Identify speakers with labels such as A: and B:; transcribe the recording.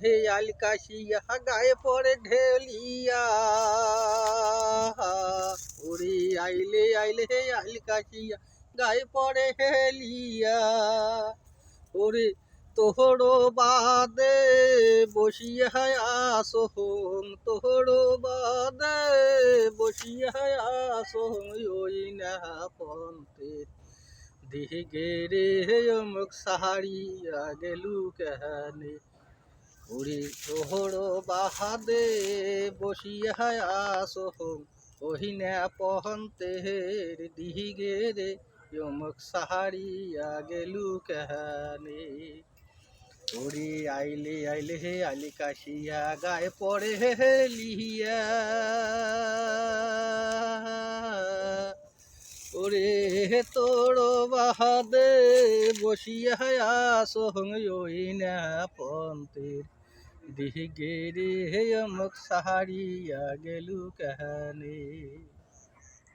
A: হে আল কাশিয়া গায়ে পড়ে ঢেলিয়া ওরে আইলে আইলে হে আল কাশিয়া গায়ে পড়ে হেলিয়া ওরে তোহরো বাদে বসিয়া আসোহং তোহরো বাদে বসিয়া আসোহং ওই না পন্থের দিগে রে অমুক সাহারিয়া গেলু কেহানে ওরে তোহরো বাহাদে বসিয়া আসোহং ওই না পন্থের দিগে রে অমুক সাহারিয়া গেলু কেহানে ওরে আইলে আইলে হে আলি কাশিয়া গায়ে পড়ে হেলিয়া ওরে তোর বাহাদে বসিয়া আসোহং ওই না পন্থের দিগে রে অমুক সাহারিয়া গেলু কাহানে।